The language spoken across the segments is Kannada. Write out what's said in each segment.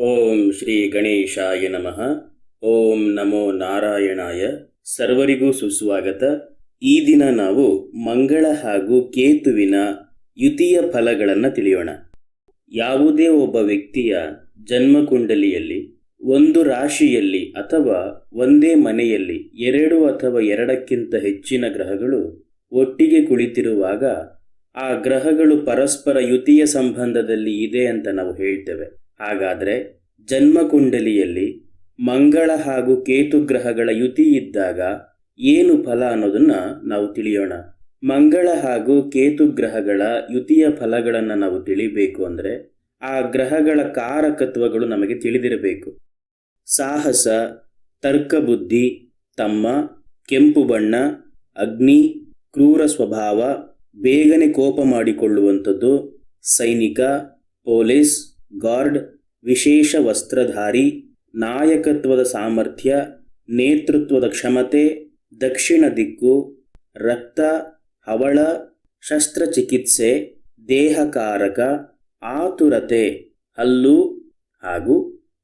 ಓಂ ಶ್ರೀ ಗಣೇಶಾಯ ನಮಃ. ಓಂ ನಮೋ ನಾರಾಯಣಾಯ. ಸರ್ವರಿಗೂ ಸುಸ್ವಾಗತ. ಈ ದಿನ ನಾವು ಮಂಗಳ ಹಾಗೂ ಕೇತುವಿನ ಯುತಿಯ ಫಲಗಳನ್ನು ತಿಳಿಯೋಣ. ಯಾವುದೇ ಒಬ್ಬ ವ್ಯಕ್ತಿಯ ಜನ್ಮಕುಂಡಲಿಯಲ್ಲಿ ಒಂದು ರಾಶಿಯಲ್ಲಿ ಅಥವಾ ಒಂದೇ ಮನೆಯಲ್ಲಿ ಎರಡು ಅಥವಾ ಎರಡಕ್ಕಿಂತ ಹೆಚ್ಚಿನ ಗ್ರಹಗಳು ಒಟ್ಟಿಗೆ ಕುಳಿತಿರುವಾಗ ಆ ಗ್ರಹಗಳು ಪರಸ್ಪರ ಯುತಿಯ ಸಂಬಂಧದಲ್ಲಿ ಇದೆ ಅಂತ ನಾವು ಹೇಳ್ತೇವೆ. ಹಾಗಾದರೆ ಜನ್ಮಕುಂಡಲಿಯಲ್ಲಿ ಮಂಗಳ ಹಾಗೂ ಕೇತು ಗ್ರಹಗಳ ಯುತಿ ಇದ್ದಾಗ ಏನು ಫಲ ಅನ್ನೋದನ್ನು ನಾವು ತಿಳಿಯೋಣ. ಮಂಗಳ ಹಾಗೂ ಕೇತು ಗ್ರಹಗಳ ಯುತಿಯ ಫಲಗಳನ್ನು ನಾವು ತಿಳಿಬೇಕು ಅಂದರೆ ಆ ಗ್ರಹಗಳ ಕಾರಕತ್ವಗಳು ನಮಗೆ ತಿಳಿದಿರಬೇಕು. ಸಾಹಸ, ತರ್ಕಬುದ್ಧಿ, ತಮ್ಮ, ಕೆಂಪು ಬಣ್ಣ, ಅಗ್ನಿ, ಕ್ರೂರ ಸ್ವಭಾವ, ಬೇಗನೆ ಕೋಪ ಮಾಡಿಕೊಳ್ಳುವಂಥದ್ದು, ಸೈನಿಕ, ಪೊಲೀಸ್, ಗಾರ್ಡ್, ವಿಶೇಷ ವಸ್ತ್ರಧಾರಿ, ನಾಯಕತ್ವದ ಸಾಮರ್ಥ್ಯ, ನೇತೃತ್ವದ ಕ್ಷಮತೆ, ದಕ್ಷಿಣ ದಿಕ್ಕು, ರಕ್ತ, ಹವಳ, ಶಸ್ತ್ರಚಿಕಿತ್ಸೆ, ದೇಹಕಾರಕ, ಆತುರತೆ, ಹಲ್ಲು ಹಾಗೂ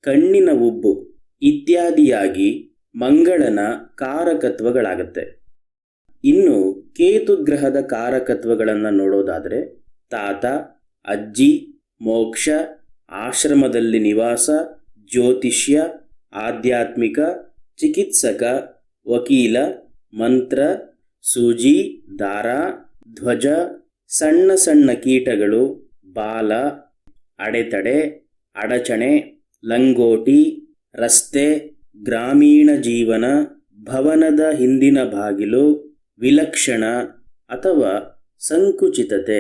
ಕಣ್ಣಿನ ಉಬ್ಬು ಇತ್ಯಾದಿಯಾಗಿ ಮಂಗಳನ ಕಾರಕತ್ವಗಳಾಗತ್ತೆ. ಇನ್ನು ಕೇತು ಗ್ರಹದ ಕಾರಕತ್ವಗಳನ್ನು ನೋಡೋದಾದರೆ ತಾತ, ಅಜ್ಜಿ, ಮೋಕ್ಷ, ಆಶ್ರಮದಲ್ಲಿ ನಿವಾಸ, ಜ್ಯೋತಿಷ್ಯ, ಆಧ್ಯಾತ್ಮಿಕ, ಚಿಕಿತ್ಸಕ, ವಕೀಲ, ಮಂತ್ರ, ಸೂಜಿ, ದಾರ, ಧ್ವಜ, ಸಣ್ಣ ಸಣ್ಣ ಕೀಟಗಳು, ಬಾಲ, ಅಡೆತಡೆ, ಅಡಚಣೆ, ಲಂಗೋಟಿ, ರಸ್ತೆ, ಗ್ರಾಮೀಣ ಜೀವನ, ಭವನದ ಹಿಂದಿನ ಬಾಗಿಲು, ವಿಲಕ್ಷಣ ಅಥವಾ ಸಂಕುಚಿತತೆ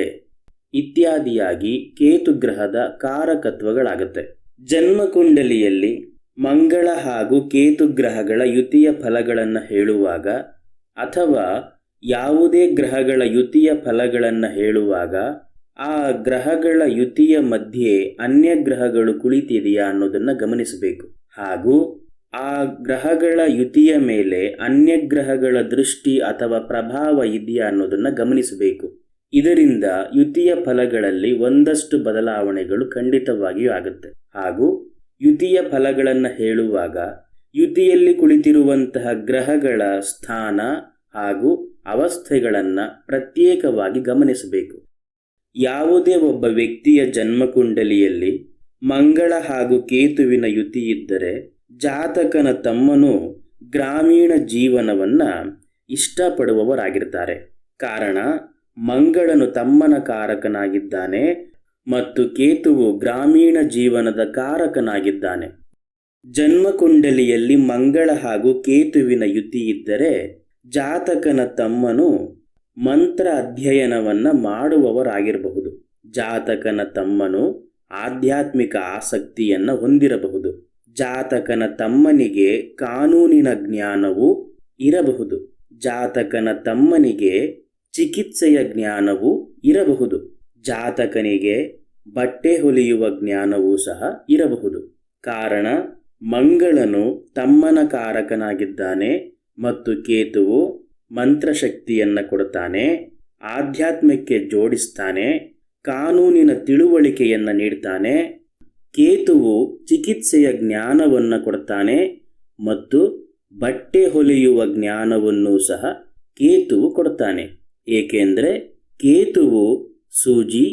ಇತ್ಯಾದಿಯಾಗಿ ಕೇತುಗ್ರಹದ ಕಾರಕತ್ವಗಳಾಗುತ್ತೆ. ಜನ್ಮಕುಂಡಲಿಯಲ್ಲಿ ಮಂಗಳ ಹಾಗೂ ಕೇತುಗ್ರಹಗಳ ಯುತಿಯ ಫಲಗಳನ್ನು ಹೇಳುವಾಗ ಅಥವಾ ಯಾವುದೇ ಗ್ರಹಗಳ ಯುತಿಯ ಫಲಗಳನ್ನು ಹೇಳುವಾಗ ಆ ಗ್ರಹಗಳ ಯುತಿಯ ಮಧ್ಯೆ ಅನ್ಯ ಗ್ರಹಗಳು ಕುಳಿತಿದೆಯಾ ಅನ್ನೋದನ್ನು ಗಮನಿಸಬೇಕು. ಹಾಗೂ ಆ ಗ್ರಹಗಳ ಯುತಿಯ ಮೇಲೆ ಅನ್ಯ ಗ್ರಹಗಳ ದೃಷ್ಟಿ ಅಥವಾ ಪ್ರಭಾವ ಇದೆಯಾ ಅನ್ನೋದನ್ನು ಗಮನಿಸಬೇಕು. ಇದರಿಂದ ಯುತಿಯ ಫಲಗಳಲ್ಲಿ ಒಂದಷ್ಟು ಬದಲಾವಣೆಗಳು ಖಂಡಿತವಾಗಿಯೂ ಆಗುತ್ತೆ. ಹಾಗೂ ಯುತಿಯ ಫಲಗಳನ್ನು ಹೇಳುವಾಗ ಯುತಿಯಲ್ಲಿ ಕುಳಿತಿರುವಂತಹ ಗ್ರಹಗಳ ಸ್ಥಾನ ಹಾಗೂ ಅವಸ್ಥೆಗಳನ್ನು ಪ್ರತ್ಯೇಕವಾಗಿ ಗಮನಿಸಬೇಕು. ಯಾವುದೇ ಒಬ್ಬ ವ್ಯಕ್ತಿಯ ಜನ್ಮಕುಂಡಲಿಯಲ್ಲಿ ಮಂಗಳ ಹಾಗೂ ಕೇತುವಿನ ಯುತಿ ಇದ್ದರೆ ಜಾತಕನ ತಮ್ಮನು ಗ್ರಾಮೀಣ ಜೀವನವನ್ನು ಇಷ್ಟಪಡುವವರಾಗಿರ್ತಾರೆ. ಕಾರಣ ಮಂಗಳನು ತಮ್ಮನ ಕಾರಕನಾಗಿದ್ದಾನೆ ಮತ್ತು ಕೇತುವು ಗ್ರಾಮೀಣ ಜೀವನದ ಕಾರಕನಾಗಿದ್ದಾನೆ. ಜನ್ಮಕುಂಡಲಿಯಲ್ಲಿ ಮಂಗಳ ಹಾಗೂ ಕೇತುವಿನ ಯುತಿ ಇದ್ದರೆ ಜಾತಕನ ತಮ್ಮನು ಮಂತ್ರ ಅಧ್ಯಯನವನ್ನು ಮಾಡುವವರಾಗಿರಬಹುದು. ಜಾತಕನ ತಮ್ಮನು ಆಧ್ಯಾತ್ಮಿಕ ಆಸಕ್ತಿಯನ್ನು ಹೊಂದಿರಬಹುದು. ಜಾತಕನ ತಮ್ಮನಿಗೆ ಕಾನೂನಿನ ಜ್ಞಾನವೂ ಇರಬಹುದು. ಜಾತಕನ ತಮ್ಮನಿಗೆ ಚಿಕಿತ್ಸೆಯ ಜ್ಞಾನವೂ ಇರಬಹುದು. ಜಾತಕನಿಗೆ ಬಟ್ಟೆ ಹೊಲಿಯುವ ಜ್ಞಾನವೂ ಸಹ ಇರಬಹುದು. ಕಾರಣ ಮಂಗಳನು ತಮ್ಮನ ಕಾರಕನಾಗಿದ್ದಾನೆ ಮತ್ತು ಕೇತುವು ಮಂತ್ರಶಕ್ತಿಯನ್ನು ಕೊಡ್ತಾನೆ, ಆಧ್ಯಾತ್ಮಕ್ಕೆ ಜೋಡಿಸ್ತಾನೆ, ಕಾನೂನಿನ ತಿಳುವಳಿಕೆಯನ್ನು ನೀಡ್ತಾನೆ. ಕೇತುವು ಚಿಕಿತ್ಸೆಯ ಜ್ಞಾನವನ್ನು ಕೊಡ್ತಾನೆ ಮತ್ತು ಬಟ್ಟೆ ಹೊಲಿಯುವ ಜ್ಞಾನವನ್ನು ಸಹ ಕೇತುವು ಕೊಡ್ತಾನೆ. ಏಕೆಂದರೆ ಕೇತುವು ಸೂಜಿ,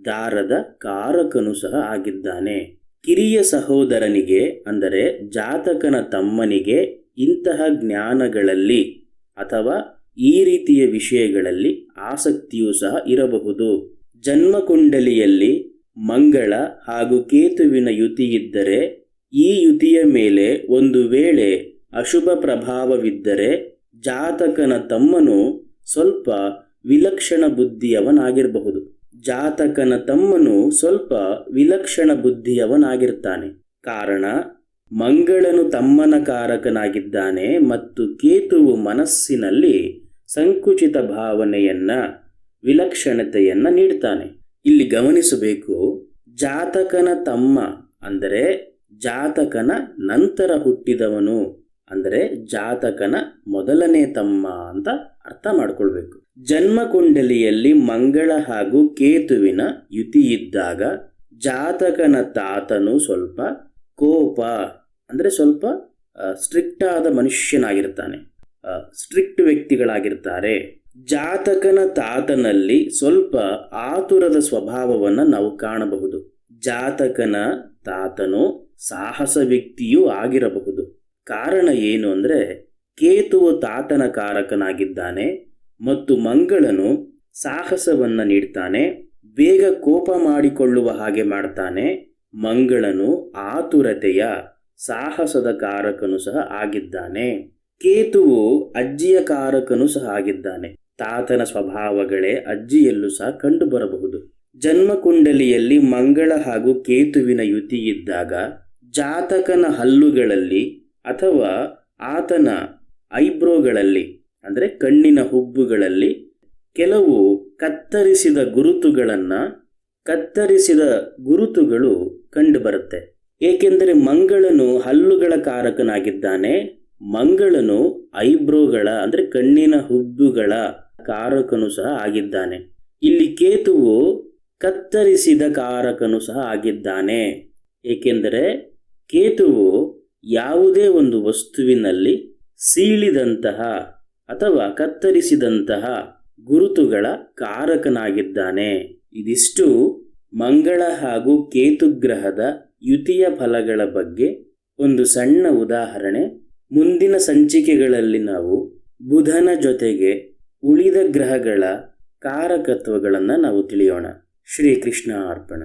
ದಾರದ ಕಾರಕನು ಸಹ ಆಗಿದ್ದಾನೆ. ಕಿರಿಯ ಸಹೋದರನಿಗೆ ಅಂದರೆ ಜಾತಕನ ತಮ್ಮನಿಗೆ ಇಂತಹ ಜ್ಞಾನಗಳಲ್ಲಿ ಅಥವಾ ಈ ರೀತಿಯ ವಿಷಯಗಳಲ್ಲಿ ಆಸಕ್ತಿಯೂ ಸಹ ಇರಬಹುದು. ಜನ್ಮಕುಂಡಲಿಯಲ್ಲಿ ಮಂಗಳ ಹಾಗೂ ಕೇತುವಿನ ಯುತಿ ಇದ್ದರೆ ಈ ಯುತಿಯ ಮೇಲೆ ಒಂದು ವೇಳೆ ಅಶುಭ ಪ್ರಭಾವವಿದ್ದರೆ ಜಾತಕನ ತಮ್ಮನು ಸ್ವಲ್ಪ ವಿಲಕ್ಷಣ ಬುದ್ಧಿಯವನಾಗಿರಬಹುದು. ಜಾತಕನ ತಮ್ಮನು ಸ್ವಲ್ಪ ವಿಲಕ್ಷಣ ಬುದ್ಧಿಯವನಾಗಿರ್ತಾನೆ. ಕಾರಣ ಮಂಗಳನು ತಮ್ಮನ ಕಾರಕನಾಗಿದ್ದಾನೆ ಮತ್ತು ಕೇತುವು ಮನಸ್ಸಿನಲ್ಲಿ ಸಂಕುಚಿತ ಭಾವನೆಯನ್ನ, ವಿಲಕ್ಷಣತೆಯನ್ನು ನೀಡ್ತಾನೆ. ಇಲ್ಲಿ ಗಮನಿಸಬೇಕು, ಜಾತಕನ ತಮ್ಮ ಅಂದರೆ ಜಾತಕನ ನಂತರ ಹುಟ್ಟಿದವನು, ಅಂದರೆ ಜಾತಕನ ಮೊದಲನೇ ತಮ್ಮ ಅಂತ ಅರ್ಥ ಮಾಡ್ಕೊಳ್ಬೇಕು. ಜನ್ಮಕುಂಡಲಿಯಲ್ಲಿ ಮಂಗಳ ಹಾಗೂ ಕೇತುವಿನ ಯುತಿ ಇದ್ದಾಗ ಜಾತಕನ ತಾತನು ಸ್ವಲ್ಪ ಕೋಪ ಅಂದರೆ ಸ್ವಲ್ಪ ಸ್ಟ್ರಿಕ್ಟ್ ಆದ ಮನುಷ್ಯನಾಗಿರ್ತಾನೆ, ಸ್ಟ್ರಿಕ್ಟ್ ವ್ಯಕ್ತಿಗಳಾಗಿರ್ತಾರೆ. ಜಾತಕನ ತಾತನಲ್ಲಿ ಸ್ವಲ್ಪ ಆತುರದ ಸ್ವಭಾವವನ್ನು ನಾವು ಕಾಣಬಹುದು. ಜಾತಕನ ತಾತನು ಸಾಹಸ ವ್ಯಕ್ತಿಯೂ ಆಗಿರಬಹುದು. ಕಾರಣ ಏನು ಅಂದರೆ ಕೇತುವು ತಾತನ ಕಾರಕನಾಗಿದ್ದಾನೆ ಮತ್ತು ಮಂಗಳನು ಸಾಹಸವನ್ನು ನೀಡ್ತಾನೆ, ಬೇಗ ಕೋಪ ಮಾಡಿಕೊಳ್ಳುವ ಹಾಗೆ ಮಾಡ್ತಾನೆ. ಮಂಗಳನು ಆತುರತೆಯ ಸಾಹಸದ ಕಾರಕನು ಸಹ ಆಗಿದ್ದಾನೆ. ಕೇತುವು ಅಜ್ಜಿಯ ಕಾರಕನು ಸಹ ಆಗಿದ್ದಾನೆ. ತಾತನ ಸ್ವಭಾವಗಳೇ ಅಜ್ಜಿಯಲ್ಲೂ ಸಹ ಕಂಡು ಬರಬಹುದು. ಜನ್ಮಕುಂಡಲಿಯಲ್ಲಿ ಮಂಗಳ ಹಾಗೂ ಕೇತುವಿನ ಯುತಿ ಇದ್ದಾಗ ಜಾತಕನ ಹಲ್ಲುಗಳಲ್ಲಿ ಅಥವಾ ಆತನ ಐಬ್ರೋಗಳಲ್ಲಿ ಅಂದರೆ ಕಣ್ಣಿನ ಹುಬ್ಬುಗಳಲ್ಲಿ ಕೆಲವು ಕತ್ತರಿಸಿದ ಗುರುತುಗಳು ಕಂಡುಬರುತ್ತೆ. ಏಕೆಂದರೆ ಮಂಗಳನು ಹಲ್ಲುಗಳ ಕಾರಕನಾಗಿದ್ದಾನೆ, ಮಂಗಳನು ಐಬ್ರೋಗಳ ಅಂದರೆ ಕಣ್ಣಿನ ಹುಬ್ಬುಗಳ ಕಾರಕನು ಸಹ ಆಗಿದ್ದಾನೆ. ಇಲ್ಲಿ ಕೇತುವು ಕತ್ತರಿಸಿದ ಕಾರಕನು ಸಹ ಆಗಿದ್ದಾನೆ. ಏಕೆಂದರೆ ಕೇತುವು ಯಾವುದೇ ಒಂದು ವಸ್ತುವಿನಲ್ಲಿ ಸೀಳಿದಂತಹ ಅಥವಾ ಕತ್ತರಿಸಿದಂತಹ ಗುರುತುಗಳ ಕಾರಕನಾಗಿದ್ದಾನೆ. ಇದಿಷ್ಟು ಮಂಗಳ ಹಾಗೂ ಕೇತು ಗ್ರಹದ ಯುತಿಯ ಫಲಗಳ ಬಗ್ಗೆ ಒಂದು ಸಣ್ಣ ಉದಾಹರಣೆ. ಮುಂದಿನ ಸಂಚಿಕೆಗಳಲ್ಲಿ ನಾವು ಬುಧನ ಜೊತೆಗೆ ಉಳಿದ ಗ್ರಹಗಳ ಕಾರಕತ್ವಗಳನ್ನು ನಾವು ತಿಳಿಯೋಣ. ಶ್ರೀಕೃಷ್ಣ ಅರ್ಪಣ.